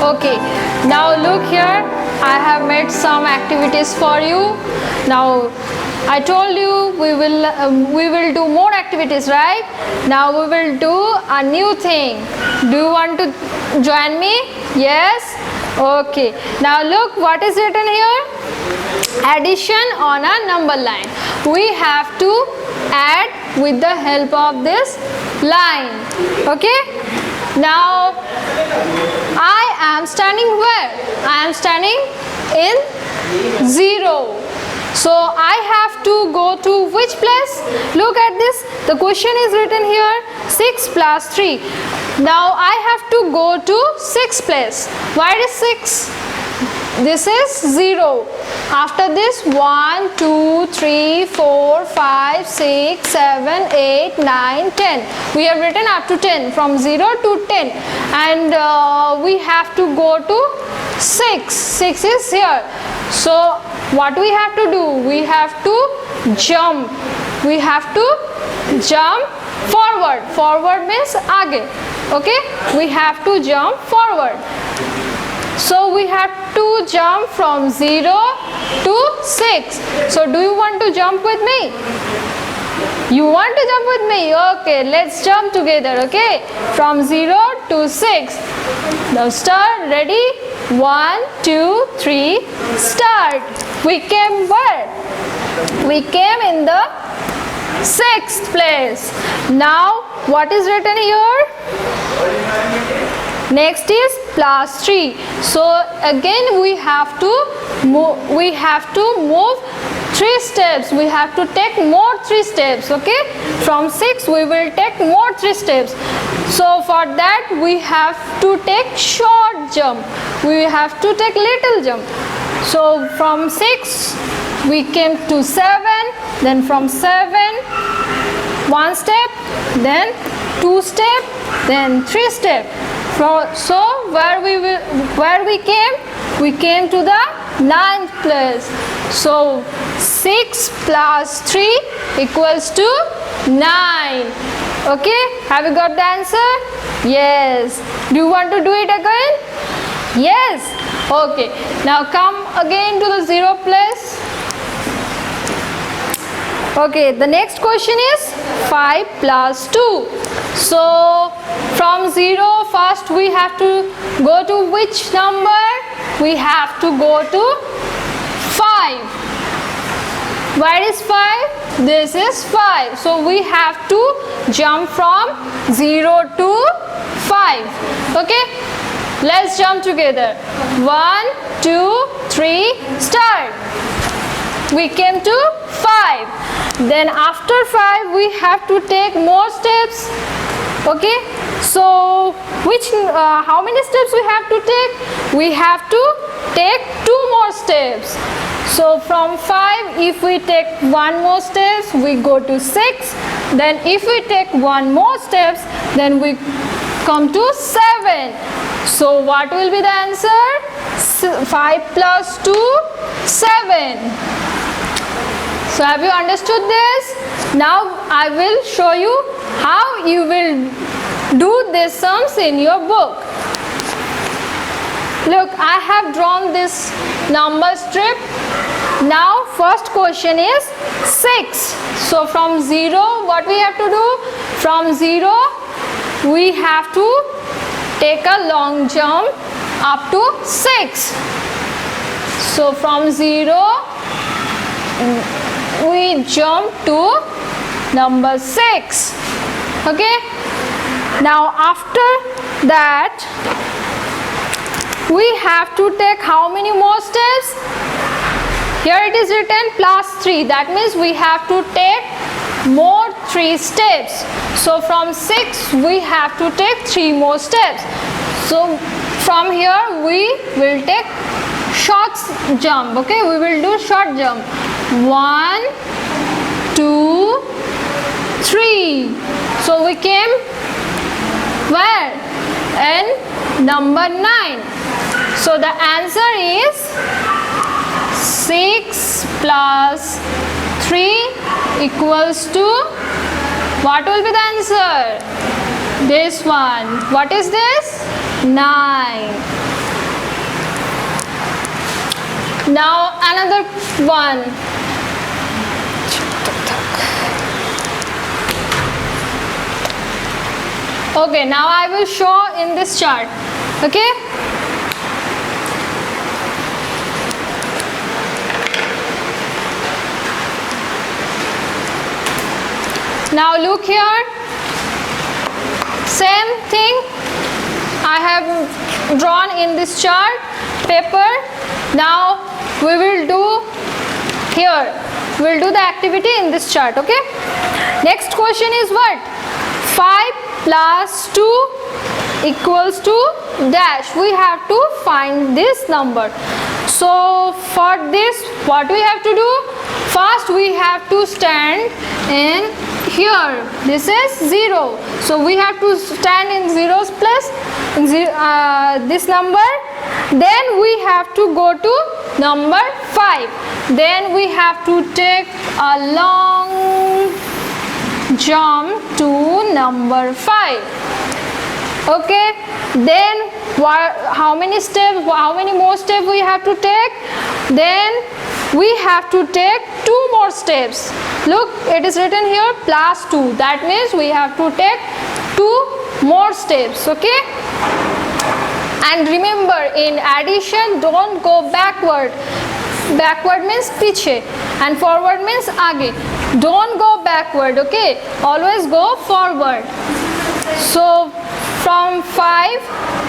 Okay, now look here, I have made some activities for you. Now I told you we will do more activities, right? Now we will do a new thing. Do you want to join me? Yes? Okay, now look what is written here. Addition on a number line. We have to add with the help of this line. Okay, now I am standing where? I am standing in 0. So I have to go to which place? Look at this. The question is written here 6 plus 3. Now I have to go to 6th place. Where is 6? This is 0. After this 1, 2, 3, 4, 5, 6, 7, 8, 9, 10. We have written up to 10, from 0 to 10, and we have to go to 6. 6 is here. So what we have to do? We have to jump. We have to jump forward. Forward means आगे. Okay? We have to jump forward. So we have to jump from 0 to 6. So do you want to jump with me? You want to jump with me? Okay, let's jump together. Okay, from 0 to 6. Now start. Ready? 1, 2, 3. Start. We came where? We came in the 6th place. Now what is written here? Next is plus 3. So again we have to move. We have to move 3 steps. We have to take more 3 steps. Okay, from 6 we will take more 3 steps. So for that we have to take short jump. We have to take little jump. So from 6 we came to 7. Then from 7 1 step. Then 2 step. Then 3 step. So where we came? We came to the 9th place. So 6 plus 3 equals to 9. Okay, have you got the answer? Yes. Do you want to do it again? Yes. Okay, now come again to the 0 place. Okay, the next question is 5 plus 2. So from 0 first we have to go to which number? We have to go to 5. Where is 5? This is 5. So we have to jump from 0 to 5. Okay, let's jump together. 1, 2, 3, start. We came to 5. Then after 5 we have to take more steps. Okay, so how many steps we have to take? We have to take 2 more steps. So from 5 if we take 1 more steps we go to 6. Then if we take 1 more steps then we come to 7. So what will be the answer? 5 plus 2, 7. So have you understood this? Now I will show you how you will do these sums in your book. Look, I have drawn this number strip. Now first question is 6. So from 0 what we have to do? From 0 we have to take a long jump up to 6. So from 0 we jump to number 6. Okay, now after that we have to take how many more steps? Here it is written plus 3. That means we have to take more 3 steps. So from 6 we have to take 3 more steps. So from here we will take short jump. Okay, we will do short jump. 1, 2, 3. So we came where? In number 9. So the answer is 6 plus 3 equals to, what will be the answer? This one. What is this? 9. Now another one. Okay, now I will show in this chart. Okay. Now look here. Same thing I have drawn in this chart paper. Now we will do here. We will do the activity in this chart. Okay. Next question is what? 5 plus 2 equals to dash. We have to find this number. So for this, what we have to do? First we have to stand in here. This is 0. So we have to stand in zeros place this number. Then we have to go to number 5. Then we have to take a long jump to number 5. Okay. Then how many steps? How many more steps we have to take? Then we have to take 2 more steps. Look, it is written here plus 2. That means we have to take 2 more steps. Okay. And remember, in addition, don't go backward. Backward means piche and forward means aage. Don't go backward. Okay. Always go forward. So from 5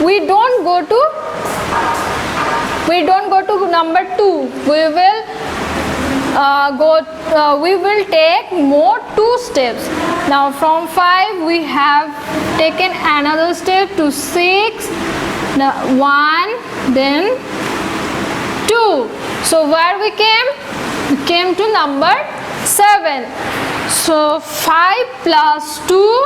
we don't go to number 2. We will take more 2 steps. Now from 5 we have taken another step to 6, 1, then 2. So where we came? We came to number 7. So 5 plus 2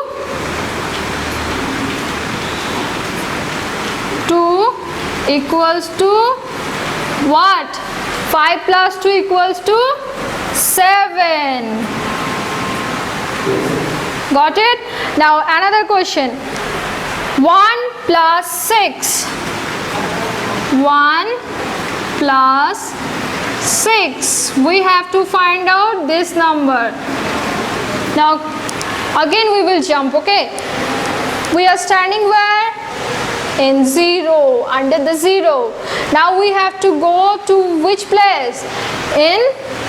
equals to what? 5 plus 2 equals to 7. Got it? Now another question. 1 plus 6. 1 plus 6. We have to find out this number. Now again we will jump. Okay. We are standing where? In 0, under the 0. Now we have to go to which place? In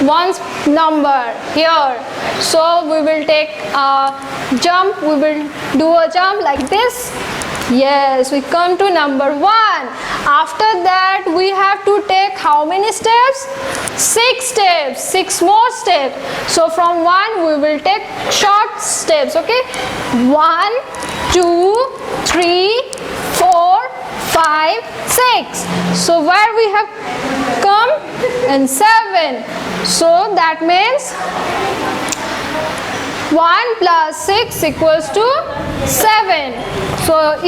one's number here. So we will take a jump. We will do a jump like this. Yes, we come to number 1. After that we have to take how many steps? 6 steps. 6 more steps. So from 1 we will take short steps. Okay. 1, 2, 3, 4, 5, 6. So where we have come? In 7. So that means 1 plus 6 equals to 7. So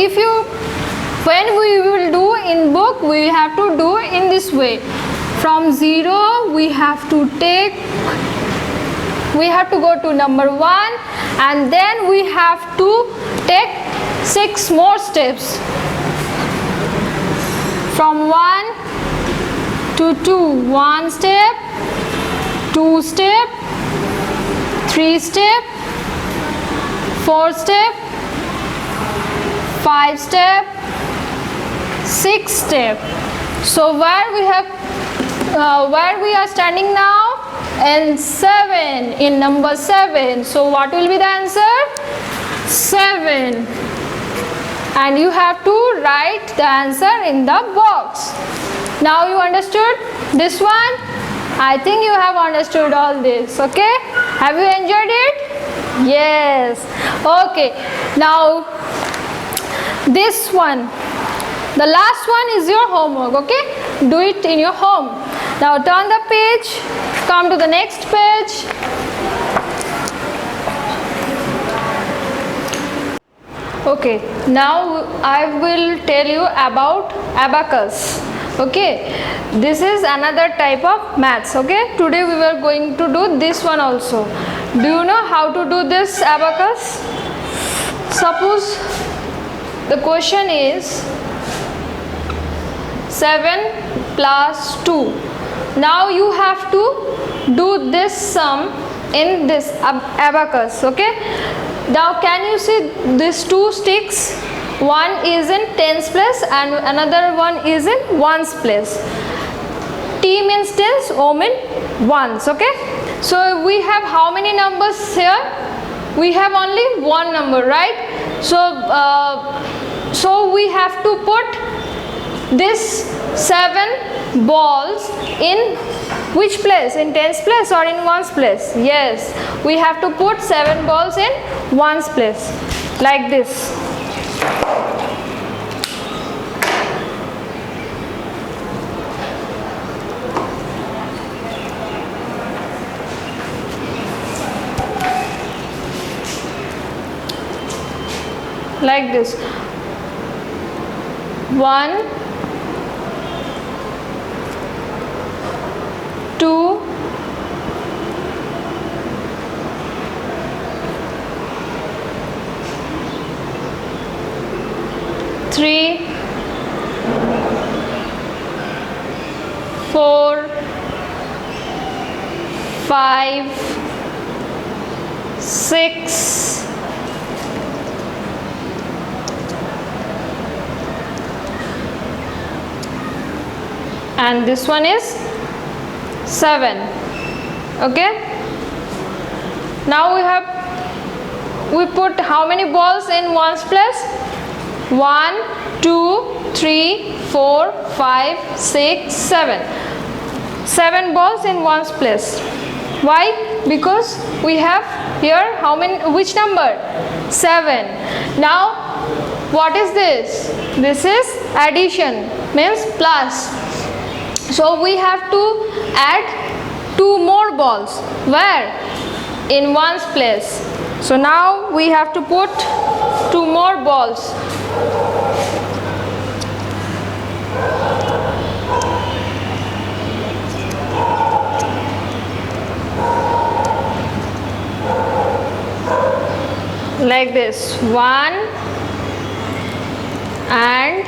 when we will do in book, we have to do in this way. From 0 we have to go to number 1 and then we have to take 6 more steps. From 1 to 2, 1 step, 2 step, 3 step, 4 step, 5 step, 6 step. So where we are standing now? In 7, in number 7. So what will be the answer? 7. And you have to write the answer in the box. Now you understood this one? I think you have understood all this. Okay? Have you enjoyed it? Yes. Okay. Now this one, the last one is your homework. Okay? Do it in your home. Now turn the page. Come to the next page. Okay, now I will tell you about abacus. Okay, this is another type of maths. Okay, today we were going to do this one also. Do you know how to do this abacus? Suppose the question is 7 plus 2. Now you have to do this sum in this abacus. Okay, now can you see these two sticks? One is in tens place and another one is in ones place. T means tens, O means ones. Okay, so we have how many numbers here? We have only one number, right? So we have to put this 7 balls in which place? In tens place or in ones place? Yes, we have to put 7 balls in ones place, like this. Like this. 1, 2, 3, 4, 5, 6, and this one is 7. Okay, now we put how many balls in ones place? 1, 2, 3, 4, 5, 6, 7. 7 balls in ones place. Why? Because we have here how many, which number? 7. Now what is this? This is addition, means plus. So we have to add 2 more balls. Where? In ones place. So now we have to put 2 more balls. Like this. 1 and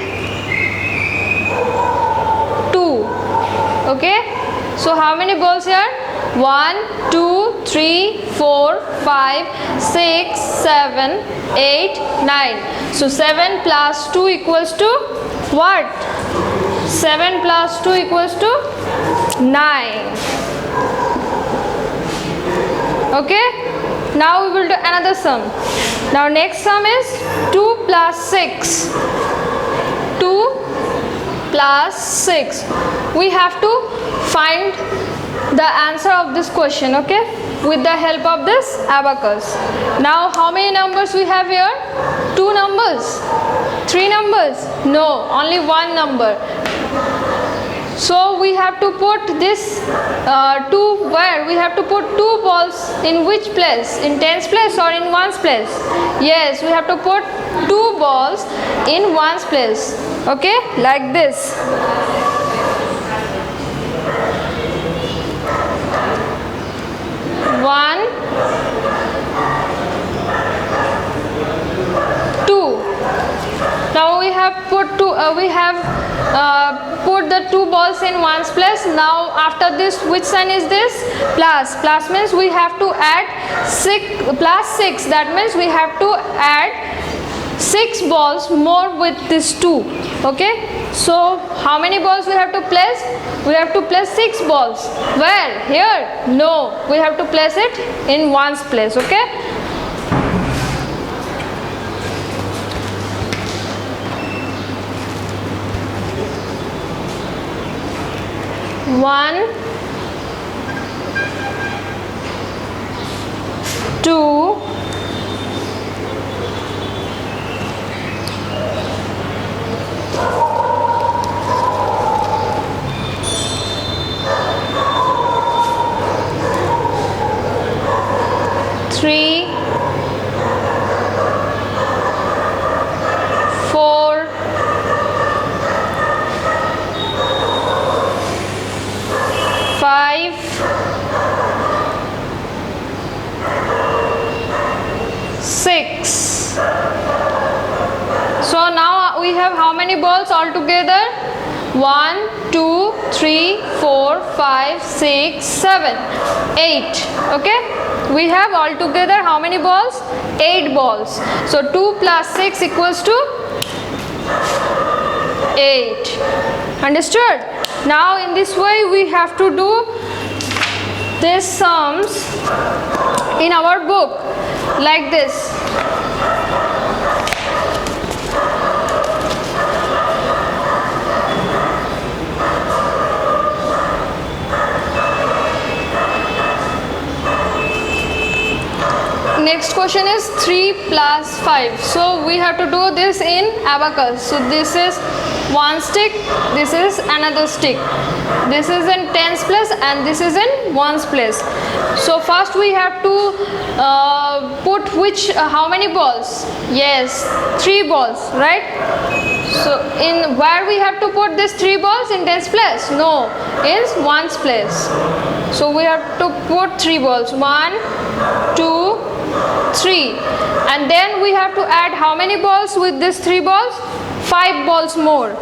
2. Okay, so how many balls here? 1, 2, 3, 4, 5, 6, 7, 8, 9. So 7 plus 2 equals to what? 7 plus 2 equals to 9. Okay, now we will do another sum. Now next sum is 2 plus 6. 2 plus 6. We have to find the answer of this question, okay, with the help of this abacus. Now how many numbers we have here? 2 numbers? 3 numbers? No, only 1 number. So we have to put this 2 where? We have to put 2 balls in which place? In tens place or in ones place? Yes, we have to put 2 balls in ones place. Okay, like this. One, 2. Now we have put put the 2 balls in ones place. Now after this, which sign is this? Plus. Plus means we have to add 6 plus 6. That means we have to add 6 balls more with this 2. Okay, so how many balls we have to place? We have to place 6 balls. Where? Here? No, we have to place it in ones place. Okay, one, 2, 3, 4, 5, 6. So now we have how many balls altogether? 1, 2, 3, 4, 5, 6, 7, 8. Okay, we have altogether how many balls? 8 balls. So 2 plus 6 equals to 8. Understood? Now in this way we have to do these sums in our book like this. Next question is 3 plus 5. So we have to do this in abacus. So this is one stick, this is another stick. This is in tens place and this is in ones place. So first we have to put how many balls? Yes, 3 balls, right? So in where we have to put these 3 balls? In tens place? No, in ones place. So we have to put 3 balls. 1, 2, 3, and then we have to add how many balls with these 3 balls? 5 balls more.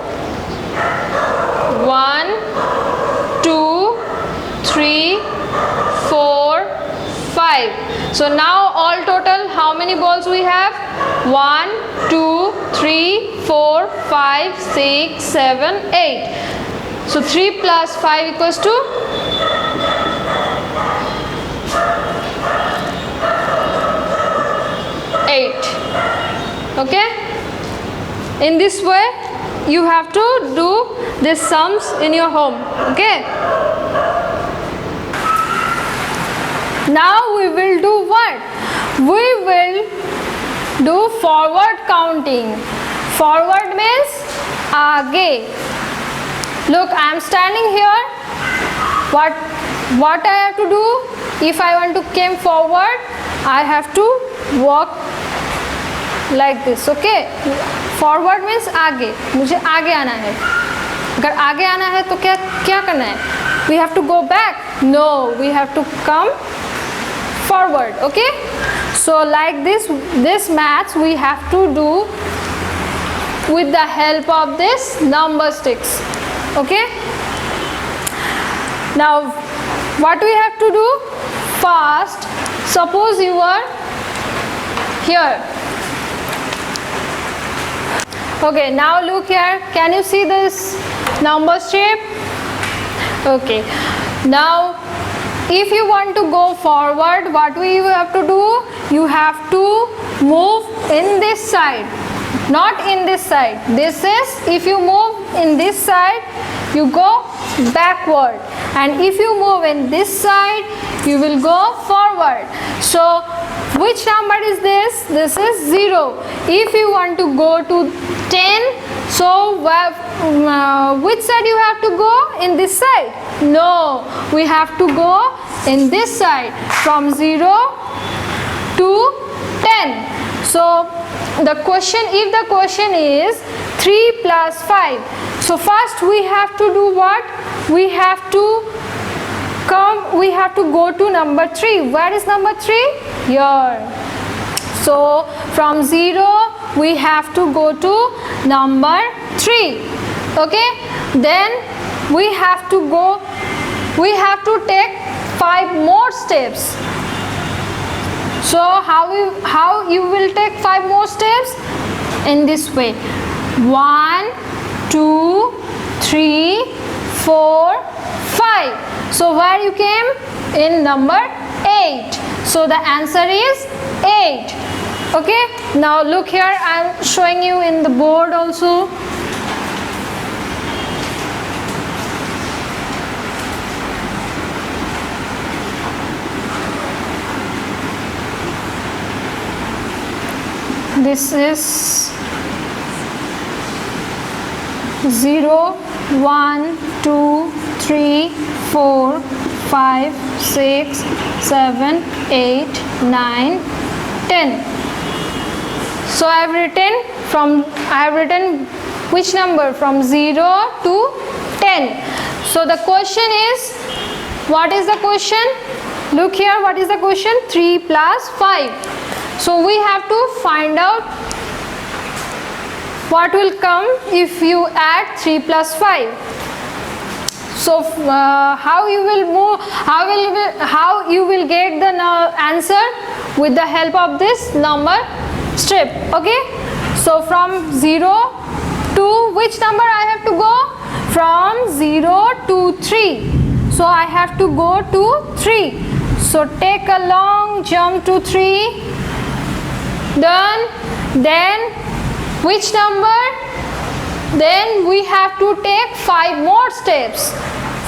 1, 2, 3, 4, 5. So now all total how many balls we have? 1, 2, 3, 4, 5, 6, 7, 8. So 3 plus 5 equals to 8. Okay, in this way you have to do these sums in your home. Okay, now we will do what? We will do forward counting. Forward means आगे. Look, I am standing here. What I have to do? If I want to come forward, I have to walk like this. Okay, forward means आगे. मुझे आगे आना है. अगर आगे आना है तो क्या करना है? We have to go back. No, we have to come forward. Okay, so like this maths we have to do with the help of this number sticks. Okay, now what we have to do? First, suppose you are here. Okay, now look here. Can you see this number strip? Okay, now if you want to go forward, what we have to do? You have to move in this side, not in this side. This is, if you move in this side, you go backward, and if you move in this side, you will go forward. So which number is this? This is 0. If you want to go to 10, so which side you have to go? In this side? No, we have to go in this side, from 0 to 10. So the question, if the question is 3 plus 5, so first we have to do what? We have to go to number 3. Where is number 3? Here. So from 0 we have to go to number 3. Okay, then we have to take 5 more steps. So how you will take 5 more steps? In this way. 1, 2, 3, 4, 5. So where you came? In number 8. So the answer is 8. Okay, now look here, I am showing you in the board also. This is 0, 1, 2, 3, 4, 5, 6, 7, 8, 9, 10. So I have written which number? From 0 to 10. So the question is, what is the question? Look here, what is the question? 3 plus 5. So we have to find out what will come if you add 3 plus 5? So how you will move, how you will get the answer? With the help of this number strip. Okay, so from 0 to which number I have to go? From 0 to 3. So I have to go to 3. So take a long jump to 3. Done. Then which number? Then we have to take 5 more steps.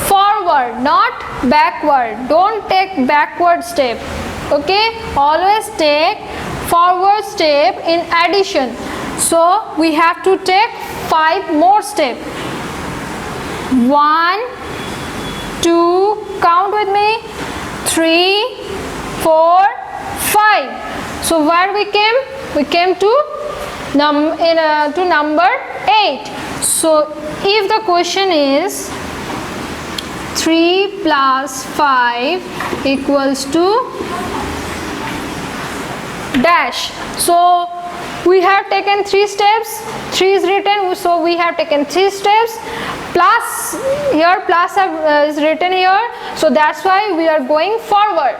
Forward, not backward. Don't take backward step. Okay, always take forward step in addition. So we have to take 5 more steps. 1, 2, count with me, 3, 4, 5. So where we came? We came to number 8. So if the question is 3 plus 5 equals to dash. So we have taken 3 steps. 3 is written, so we have taken 3 steps. Plus here, plus is written here. So that's why we are going forward.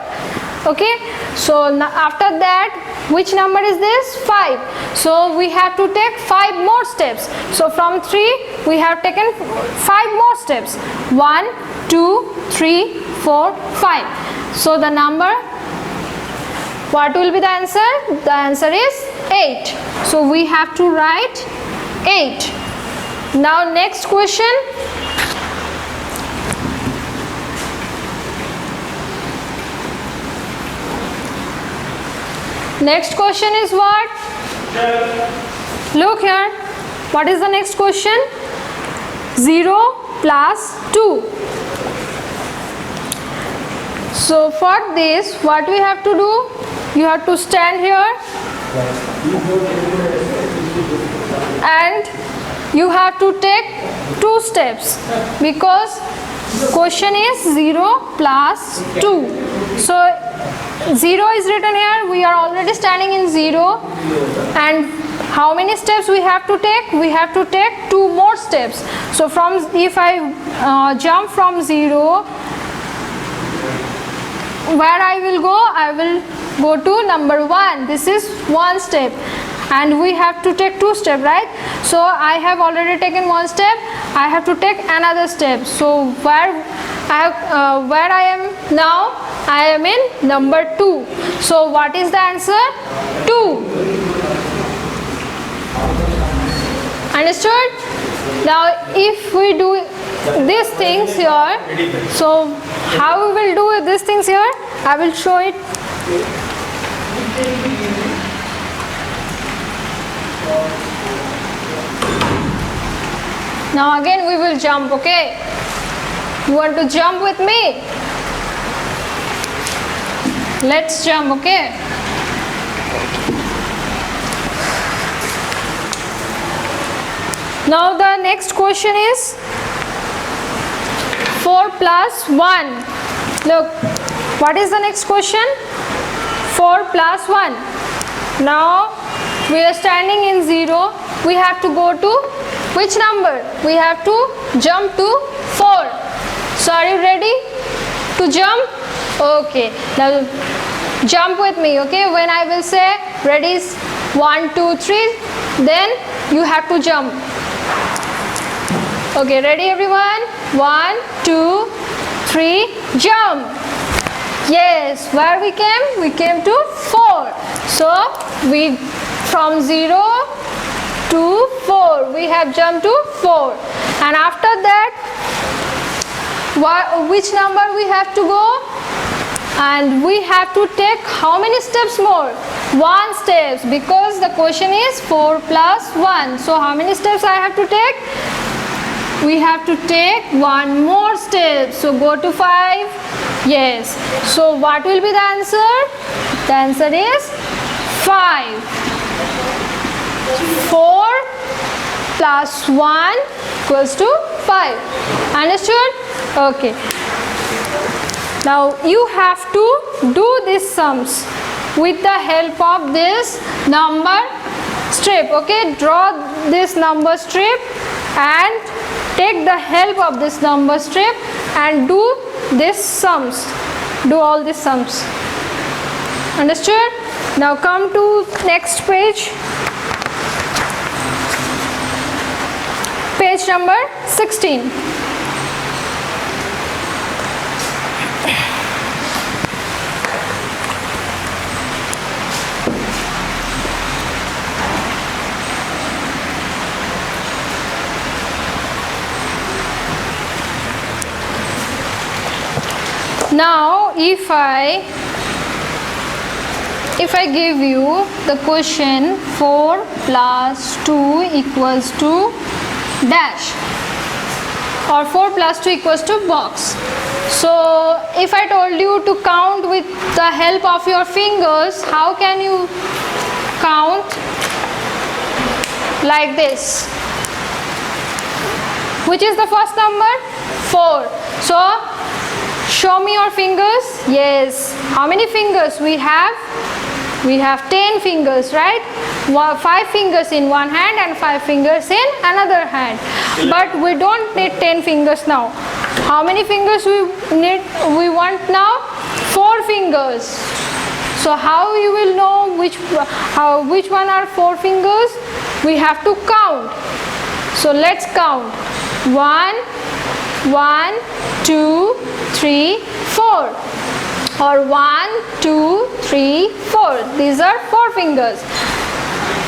Okay. So after that, which number is this? 5. So we have to take 5 more steps. So from 3 we have taken 5 more steps. 1, 2, 3, 4, 5. So the number, what will be the answer? The answer is 8. So we have to write 8. Now next question. Next question is what? Look here. What is the next question? 0 plus 2. So for this, what we have to do? You have to stand here and you have to take 2 steps because question is 0 plus 2. So 0 is written here. We are already standing in 0. And how many steps we have to take? We have to take 2 more steps. So from, if I jump from 0, where I will go? I will go to number 1. This is 1 step. And we have to take 2 steps, right? So I have already taken 1 step. I have to take another step. So where I am now? I am in number 2. So what is the answer? 2. Understood? Now if we do these things here, so how we will do these things here? I will show it. Now again we will jump, okay? You want to jump with me? Let's jump, okay? Now the next question is 4 plus 1. Look, what is the next question? 4 plus 1. Now we are standing in 0. We have to go to which number? We have to jump to 4. So are you ready to jump? Okay. Now jump with me, okay? When I will say ready, 1, 2, 3, then you have to jump. Okay, ready everyone? 1, 2, 3, jump. Yes, where we came? We came to 4. So we from 0 to 4. We have jumped to 4. And after that, which number we have to go? And we have to take how many steps more? 1 steps, because the question is 4 plus 1. So how many steps I have to take? We have to take 1 more step. So go to 5. Yes. So what will be the answer? The answer is 5. 4 plus 1 equals to 5. Understood? Okay. Now you have to do these sums with the help of this number strip. Okay, draw this number strip and take the help of this number strip and do this sums. Do all these sums. Understood? Now come to next page. Page number 16. Now if I give you the question 4 plus 2 equals to dash, or 4 plus 2 equals to box. So if I told you to count with the help of your fingers, how can you count? Like this. Which is the first number? 4. So show me your fingers. Yes. How many fingers we have? We have 10 fingers, right? 5 fingers in one hand and 5 fingers in another hand. But we don't need 10 fingers now. How many fingers we want now? 4 fingers. So how you will know which one are 4 fingers? We have to count. So let's count. 1, 2, 3, 4. Or 1, 2, 3, 4. These are 4 fingers.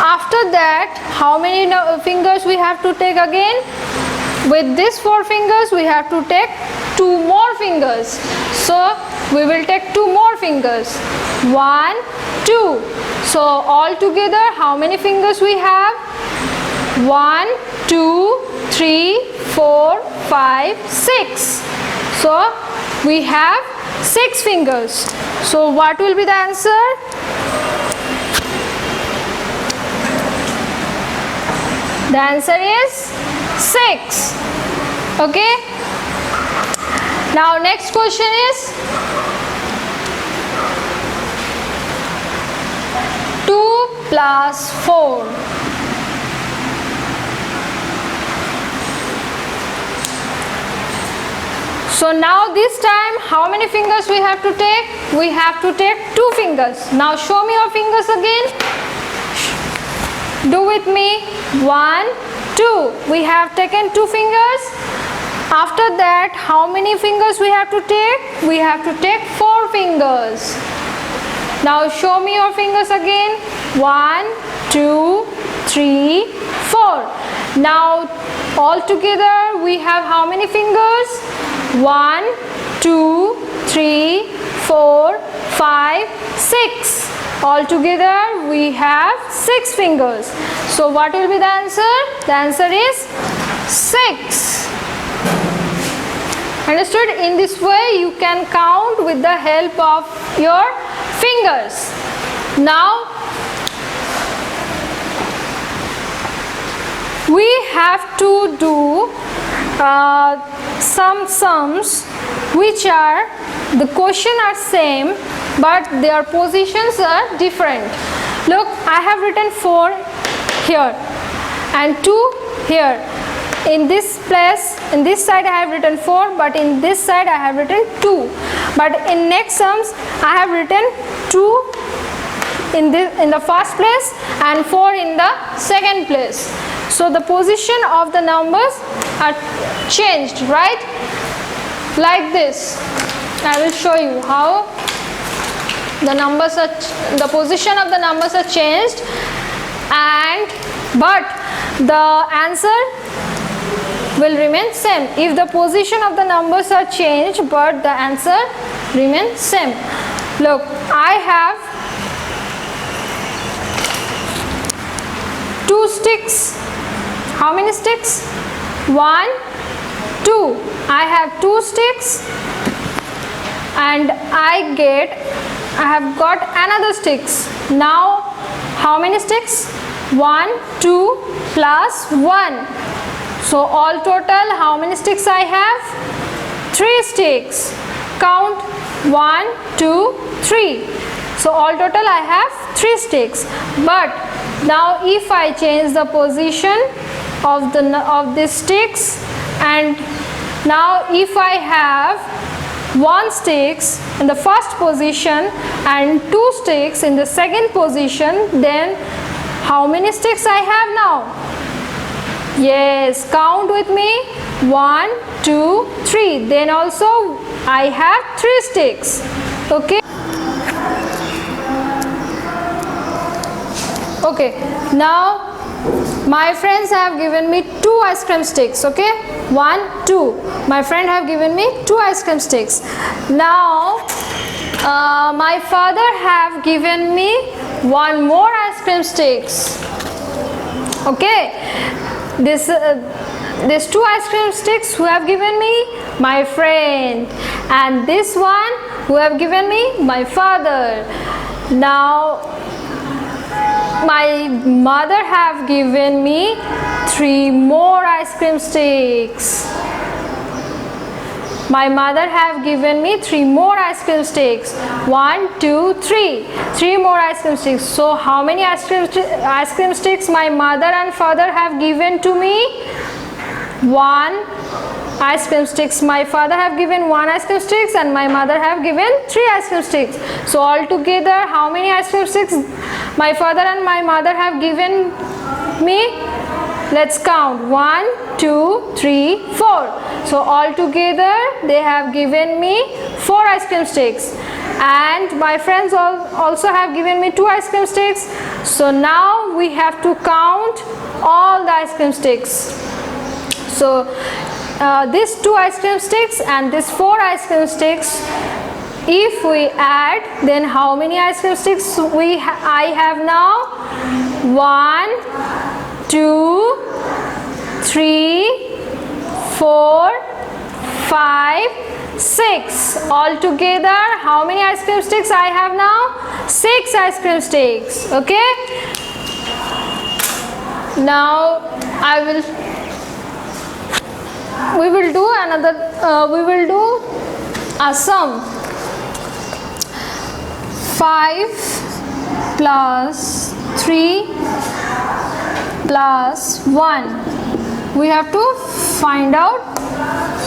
After that, how many fingers we have to take again? With these 4 fingers, we have to take 2 more fingers. So we will take 2 more fingers. 1, 2. So all together, how many fingers we have? 1, 2, 3, 4, 5, 6. So we have 6 fingers. So what will be the answer? The answer is 6. Okay. Now next question is 2 plus 4. So now this time, how many fingers we have to take? We have to take 2 fingers. Now show me your fingers again. Do with me. 1, 2. We have taken 2 fingers. After that, how many fingers we have to take? We have to take 4 fingers. Now show me your fingers again. 1, 2, 3, 4. Now all together we have how many fingers? 1, 2, 3, 4, 5, 6. All together we have 6 fingers. So what will be the answer? The answer is 6. Understood? In this way you can count with the help of your fingers. Now we have to do some sums which are, the question are same but their positions are different. Look, I have written 4 here and 2 here. In this place, in this side I have written 4, but in this side I have written 2. But in next sums I have written 2 in the first place and 4 in the second place. So the position of the numbers are changed, right? Like this. I will show you how the position of the numbers are changed, but the answer will remain same. If the position of the numbers are changed but the answer remains same. Look, I have 2 sticks. How many sticks? 1, 2. I have 2 sticks and I have got another sticks. Now how many sticks? 1, 2 plus 1. So all total how many sticks I have? 3 sticks. Count 1, 2, 3. So all total I have 3 sticks. But Now if I change the position of the sticks, and now if I have 1 sticks in the first position and 2 sticks in the second position, then how many sticks I have now? Yes, count with me. 1, 2, 3. Then also I have 3 sticks. Okay. Okay, now my friends have given me 2 ice cream sticks. Okay, 1, 2. My friend have given me 2 ice cream sticks. Now my father have given me 1 more ice cream sticks. Okay, this 2 ice cream sticks who have given me? My friend. And this one who have given me? My father. Now my mother have given me 3 more ice cream sticks. My mother have given me 3 more ice cream sticks. 1, 2, 3. 3 more ice cream sticks. So how many ice cream sticks my mother and father have given to me? 1 ice cream sticks. My father have given 1 ice cream sticks and my mother have given 3 ice cream sticks. So altogether how many ice cream sticks my father and my mother have given me? Let's count. 1, 2, 3, 4. So altogether they have given me 4 ice cream sticks. And my friends also have given me 2 ice cream sticks. So now we have to count all the ice cream sticks. So these 2 ice cream sticks and these 4 ice cream sticks, if we add, then how many ice cream sticks I have now? 1, 2, 3, 4, 5, 6. Altogether, how many ice cream sticks I have now? 6 ice cream sticks. Okay. Now we will do a sum. 5 plus 3 plus 1. We have to find out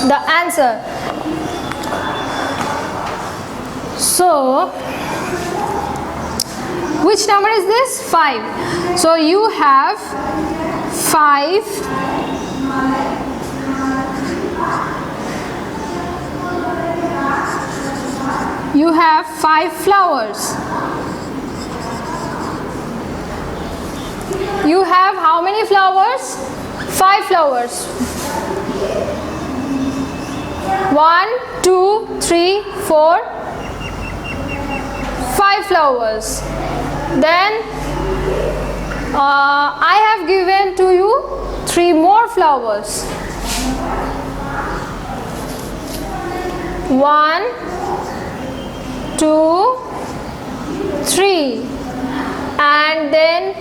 the answer. So which number is this? 5. So you have 5 flowers. You have how many flowers? 5 flowers. 1, 2, 3, 4, 5 flowers. Then I have given to you 3 more flowers. 1, 2, 3, and then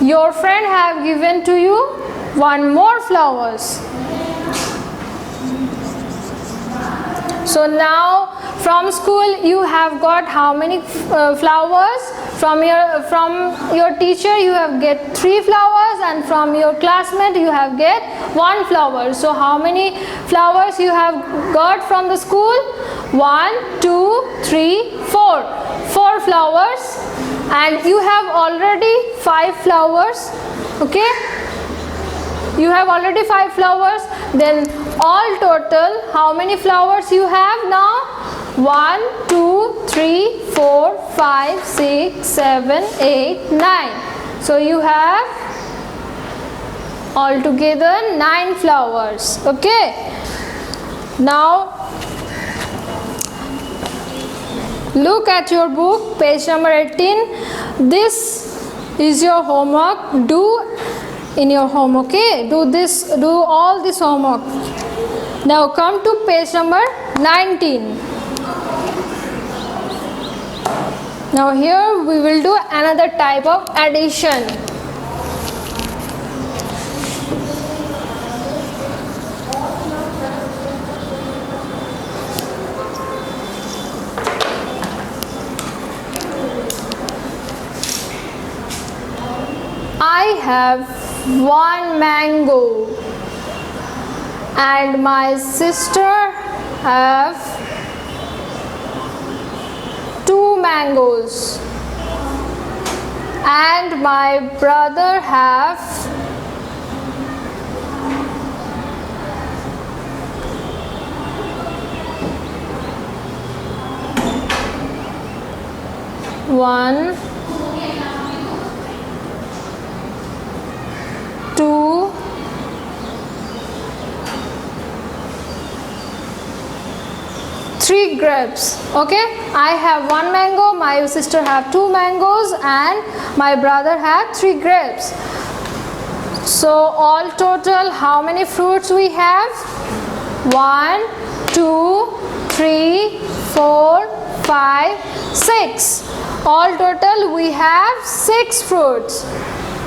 your friend have given to you 1 more flowers. So now from school you have got how many flowers? From your teacher you have get 3 flowers, and from your classmate you have get 1 flower. So how many flowers you have got from the school? 1, 2, 3, 4. 4 flowers, and you have already 5 flowers. Okay, you have already 5 flowers. Then all total how many flowers you have now? 1, 2, 3, 4, 5, 6, 7, 8, 9. So you have altogether 9 flowers. Okay. Now look at your book, page number 18. This is your homework. Do in your home. Okay. Do all this homework. Now come to page number 19. Now here we will do another type of addition. I have one mango and my sister have two mangoes and my brother have one, two, three grapes. Okay, I have one mango, my sister have two mangoes and my brother have three grapes. So all total how many fruits we have? 1, 2, 3, 4, 5, 6. All total we have 6 fruits.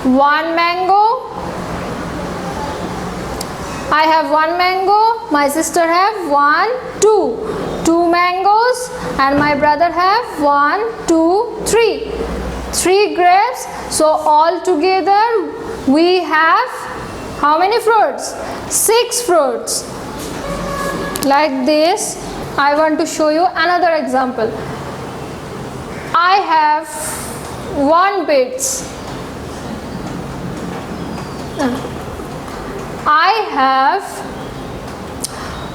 One mango, I have one mango, my sister have 1, 2. 2 mangoes and my brother have 1, 2, 3. 3 grapes. So all together we have how many fruits? 6 fruits. Like this. I want to show you another example. I have 1 beets. I have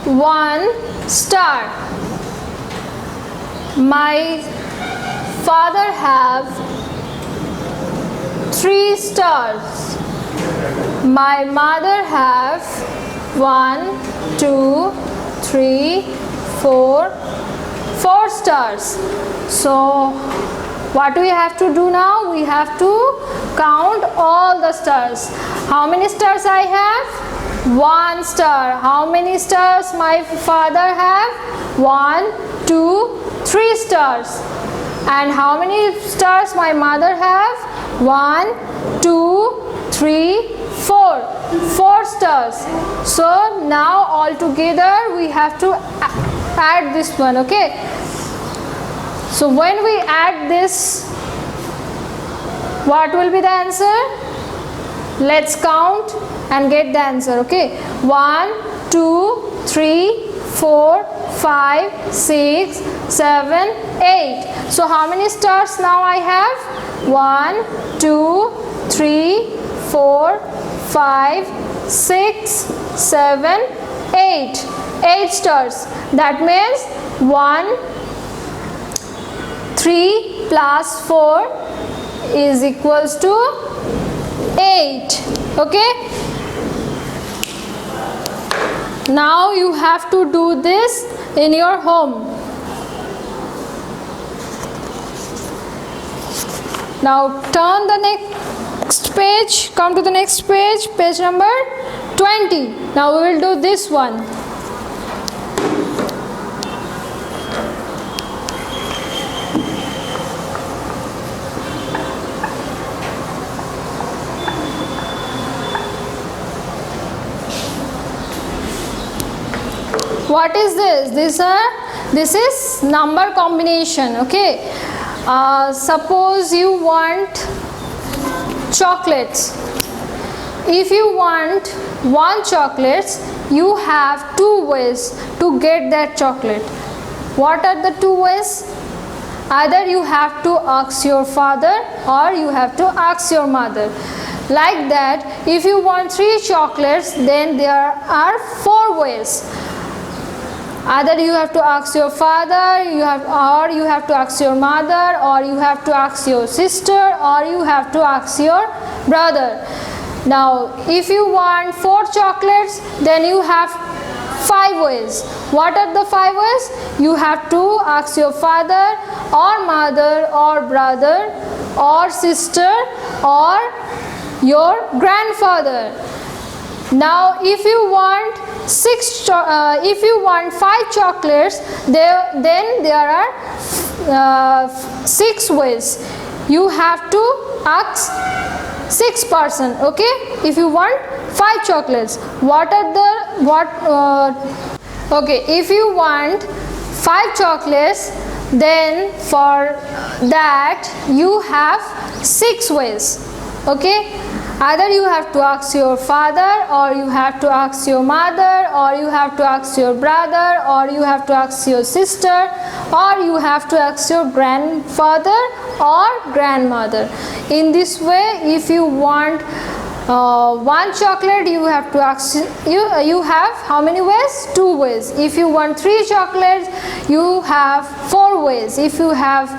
1 star. My father have 3 stars. My mother have 1, 2, 3, 4 stars. So what we have to do now? We have to count all the stars. How many stars I have? 1 star. How many stars my father have? 1, 2, 3 stars. And how many stars my mother have? 1, 2, 3, 4 stars. So now all together we have to add this one. Okay, so when we add this, what will be the answer? Let's count and get the answer. Okay, 1, 2, 3, 4, 5, 6, 7, 8. So how many stars now I have? 1, 2, 3, 4, 5, 6, 7, 8. 8 stars. That means 1, 3 plus 4 is equals to 8. Okay. Now you have to do this in your home. Now turn the next page, come to the next page, page number 20. Now we will do this one. What is this? This is number combination. Okay. Suppose you want chocolates. If you want 1 chocolate, you have 2 ways to get that chocolate. What are the 2 ways? Either you have to ask your father or you have to ask your mother. Like that, if you want 3 chocolates, then there are 4 ways. Either you have to ask your father, you have to ask your mother, or you have to ask your sister, or you have to ask your brother. Now, if you want 4 chocolates, then you have 5 ways. What are the 5 ways? You have to ask your father, or mother, or brother, or sister, or your grandfather. Now, if you want 5 chocolates, then there are 6 ways. You have to ask 6 person. Okay, if you want 5 chocolates, okay, if you want 5 chocolates, then for that you have 6 ways. Okay, Either you have to ask your father, or you have to ask your mother, or you have to ask your brother, or you have to ask your sister, or you have to ask your grandfather or grandmother. In this way, if you want one chocolate, you have to ask, you have how many ways? 2 ways. If you want 3 chocolates, you have 4 ways. If you have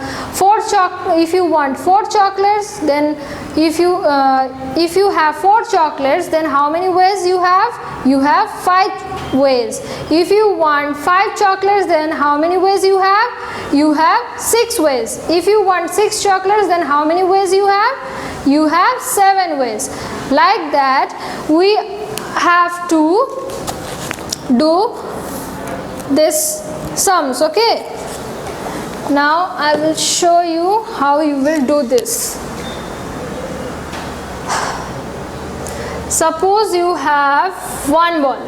if you want 4 chocolates, then if you have 4 chocolates, then how many ways you have? You have 5 ways. If you want 5 chocolates, then how many ways you have? You have 6 ways. If you want 6 chocolates, then how many ways you have? You have 7 ways. Like that, we have to do this sums. Okay, now I will show you how you will do this. Suppose you have one ball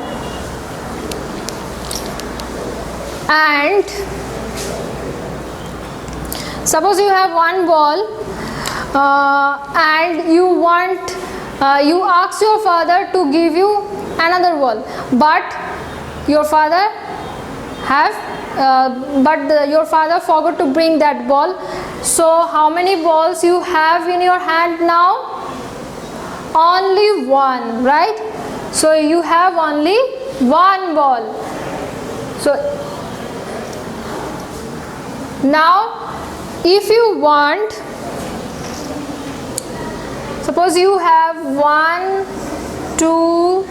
and suppose you have one ball and you ask your father to give you another ball, but your father your father forgot to bring that ball. So how many balls you have in your hand now? Only one, right? So you have only one ball. So now if you want, suppose you have two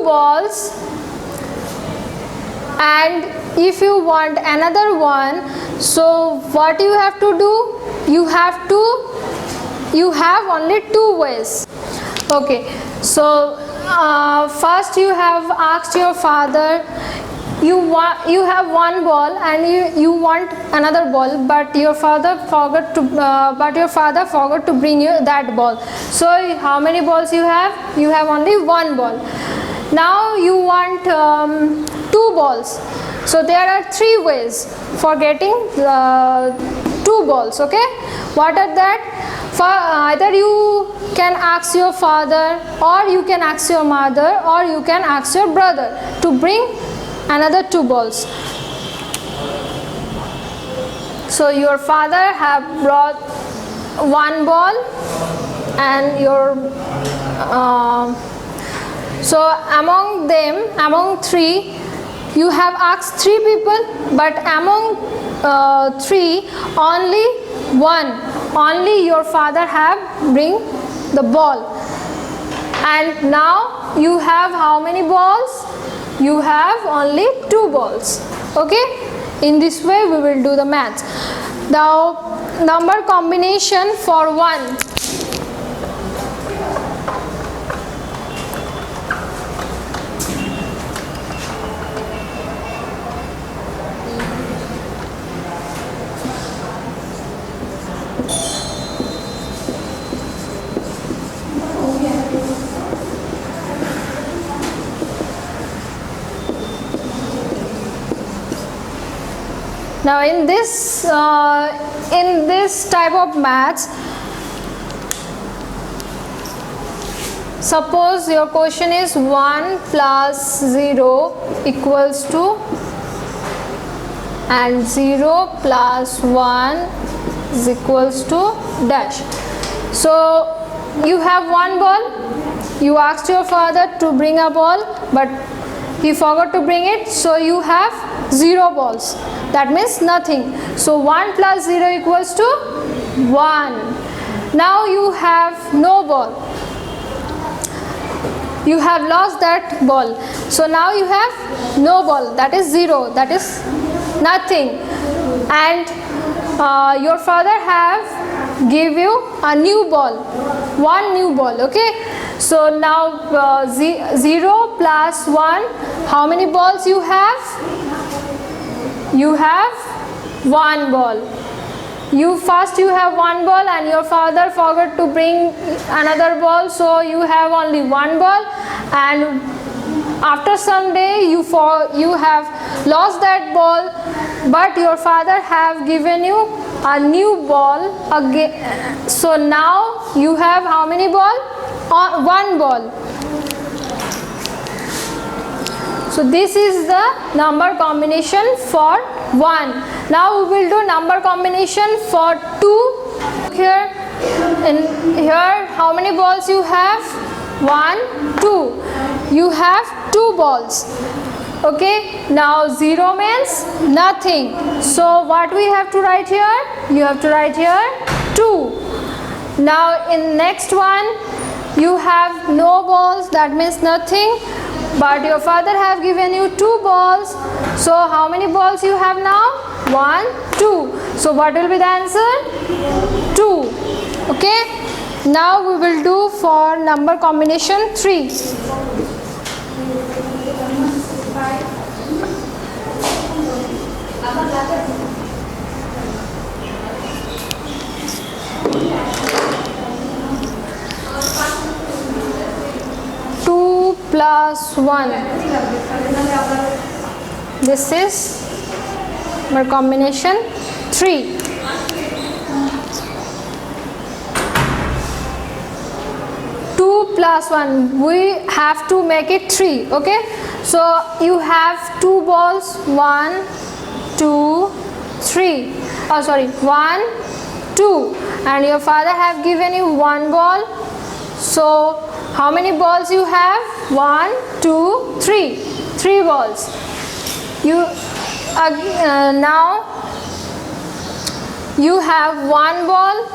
balls, and if you want another one, so what you have to do? You have only 2 ways. Okay, so first you have asked your father, you have one ball and you want another ball, but your father forgot to bring you that ball. So how many balls you have? You have only one ball. Now you want 2 balls. So there are 3 ways for getting 2 balls. Okay, what are that? Either you can ask your father, or you can ask your mother, or you can ask your brother to bring another 2 balls. So your father have brought 1 ball, and your so among 3 you have asked 3 people, but among 3 only your father have bring the ball, and now you have how many balls? You have only 2 balls. Okay, in this way we will do the maths. Now number combination for 1. Now in this type of maths, suppose your question is 1 plus 0 equals to, and 0 plus 1 is equals to dash. So you have 1 ball, you asked your father to bring a ball, but he forgot to bring it, so you have 0 balls. That means nothing. So 1 plus 0 equals to 1. Now you have no ball. You have lost that ball. So now you have no ball. That is 0. That is nothing. And your father have give you a new ball. 1 new ball. Okay. So now 0 plus 1. How many balls you have? You have 1 ball. You have 1 ball, and your father forgot to bring another ball, so you have only 1 ball, and after some day you have lost that ball, but your father have given you a new ball again. So now you have how many ball? One ball. So this is the number combination for 1. Now we will do number combination for 2. Here, in here, how many balls you have? 1, 2. You have 2 balls. Okay. Now 0 means nothing. So what we have to write here? You have to write here 2. Now in next one, you have no balls. That means nothing. But your father have given you 2 balls. So how many balls you have now? 1, 2. So what will be the answer? 2. Okay. Now we will do for number combination 3. Plus 1. This is our combination 3. Plus 1, we have to make it 3. Okay, so you have 2 balls, 1, 2, 3. Oh sorry, 1, 2, and your father have given you 1 ball. So how many balls you have? 1, 2, 3. 3 balls. You now you have 1 ball.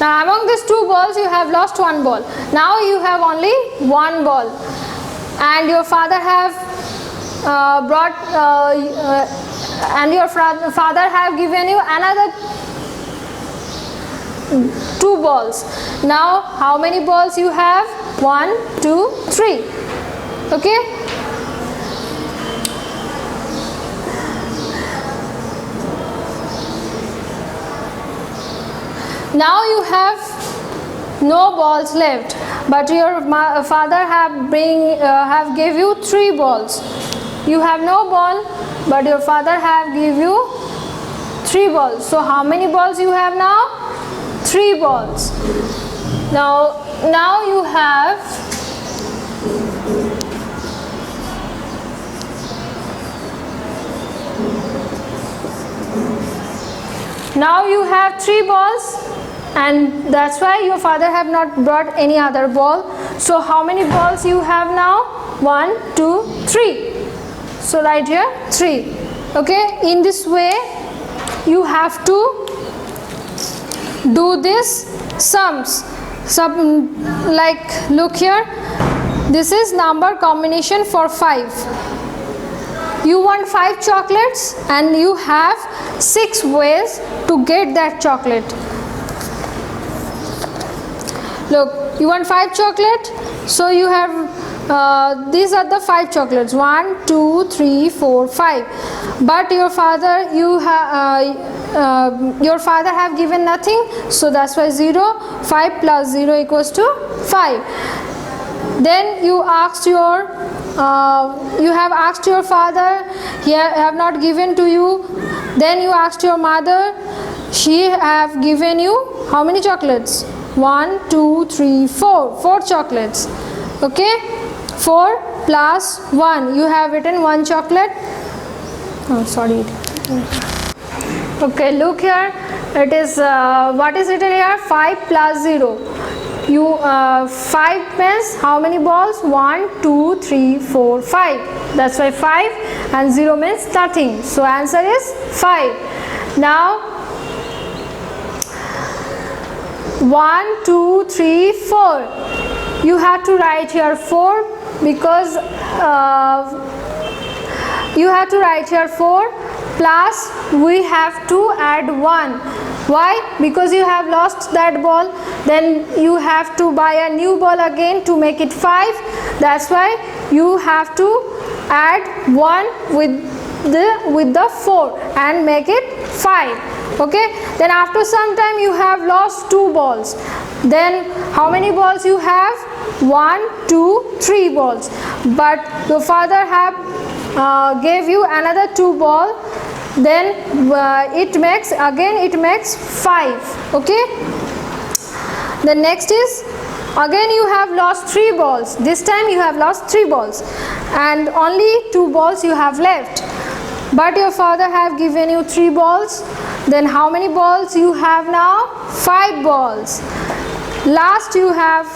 Now among these 2 balls you have lost 1 ball. Now you have only 1 ball, and your father have and your father have given you another 2 balls. Now how many balls you have? 1, 2, 3. Okay. Now you have no balls left, but your father have gave you 3 balls. You have no ball, but your father have give you 3 balls. So how many balls you have now? 3 balls. Now you have now you have 3 balls, and that's why your father have not brought any other ball. So how many balls you have now? 1, 2, 3. So write here 3. Okay, in this way you have to do this sums. Like look here, this is number combination for 5. You want 5 chocolates and you have 6 ways to get that chocolate. Look, you want 5 chocolate, so you have these are the 5 chocolates, 1, 2, 3, 4, 5. But your father your father have given nothing, so that's why 0. 5 plus 0 equals to 5. Then you asked your you have asked your father, he have not given to you. Then you asked your mother, she have given you how many chocolates? 1, 2, 3, 4. 4 chocolates. Okay, 4 plus 1. You have written 1 chocolate. Oh, sorry. Okay, look here. It is what is written here? 5 plus 0. You 5 means how many balls? 1, 2, 3, 4, 5. That's why 5, and 0 means nothing. So answer is 5. Now 1, 2, 3, 4. You have to write here 4 because you have to write here 4 plus we have to add 1. Why? Because you have lost that ball, then you have to buy a new ball again to make it 5. That's why you have to add 1 with the 4 and make it 5. Okay, then after some time you have lost 2 balls. Then how many balls you have? 1, 2, 3 balls. But your father have gave you another 2 ball. Then it makes 5. Okay. The next is, again you have lost 3 balls. This time you have lost 3 balls and only 2 balls you have left. But your father have given you 3 balls. Then how many balls you have now? 5 balls. Last you have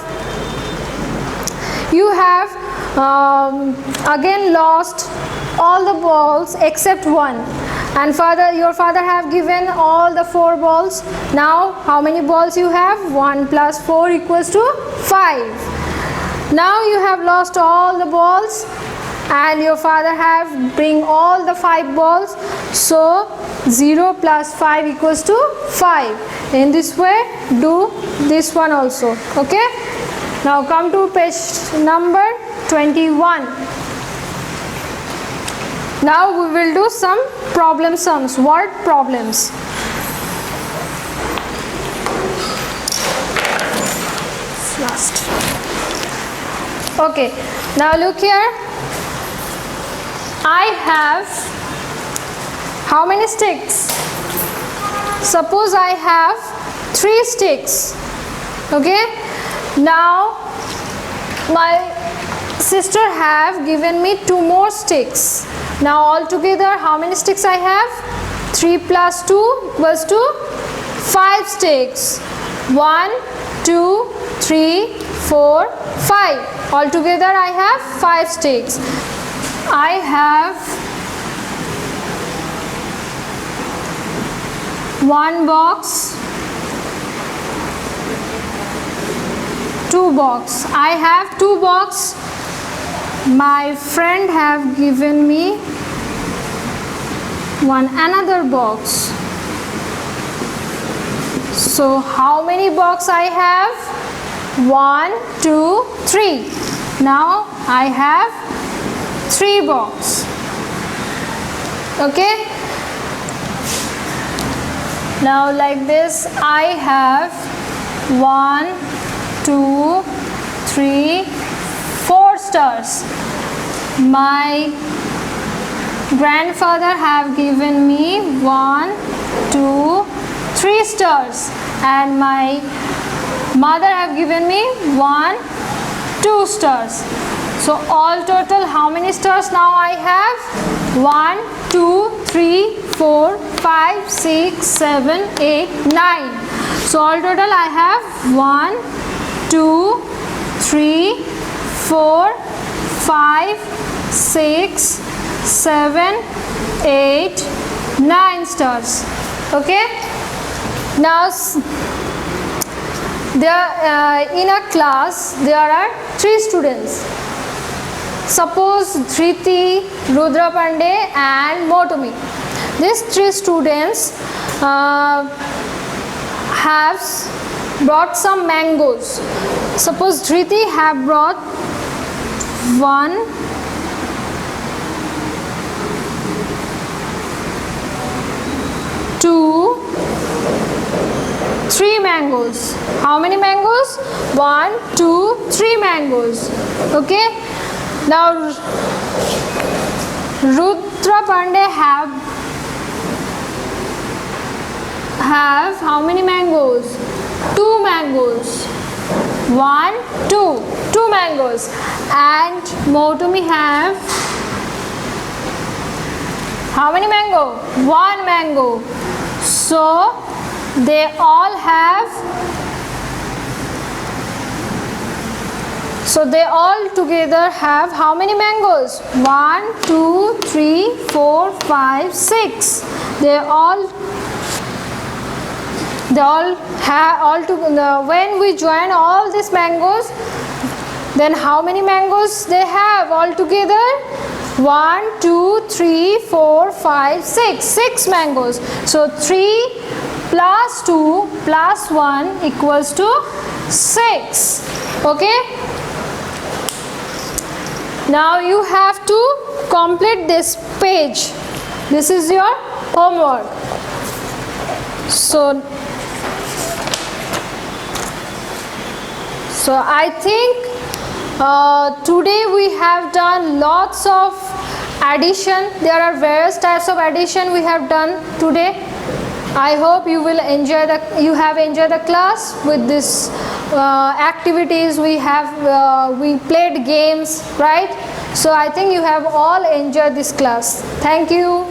again lost all the balls except 1. And your father have given all the 4 balls. Now how many balls you have? 1 plus 4 equals to 5. Now you have lost all the balls and your father have bring all the 5 balls. So 0 plus 5 equals to 5. In this way do this one also. Okay. Now come to page number 21. Now we will do some problem sums, word problems. Last. Okay, now look here. I have how many sticks? Suppose I have 3 sticks. Okay, now my sister have given me 2 more sticks. Now altogether how many sticks I have? 3 plus 2 equals to 5 sticks. 1, 2, 3, 4, 5. Altogether I have 5 sticks. I have 1 box, 2 box. I have 2 box. My friend have given me another box. So how many box I have? 1, 2, 3. Now I have 3 box. Okay. Now like this I have 1, 2, 3, 4 stars. My grandfather have given me 1, 2, 3 stars and my mother have given me 1, 2 stars. So all total how many stars now I have? 1, 2, 3, 4, 5, 6, 7, 8, 9. So all total I have 1, 2, 3, 4, 5, 6, 7, 8, 9 stars. Okay. Now in a class there are 3 students. Suppose Dhriti, Rudra Pandey and Motumi. These 3 students have brought some mangoes. Suppose Dhriti have brought 1, 2, 3 mangoes. How many mangoes? 1, 2, 3 mangoes. Okay. Now Rudra Pandey have how many mangoes? 2 mangoes. 1, 2 mangoes. And Motumi have how many mango? 1 mango. So they all together have how many mangoes? 1, 2, 3, 4, 5, 6. They all have together. When we join all these mangoes, then how many mangoes they have all together? 1, 2, 3, 4, 5, 6. 6 mangoes. So 3 plus 2 plus 1 equals to 6. Okay. Now you have to complete this page. This is your homework. So I think today we have done lots of addition. There are various types of addition we have done today. I hope you will enjoy you have enjoyed the class with this activities we have. We played games, right? So I think you have all enjoyed this class. Thank you.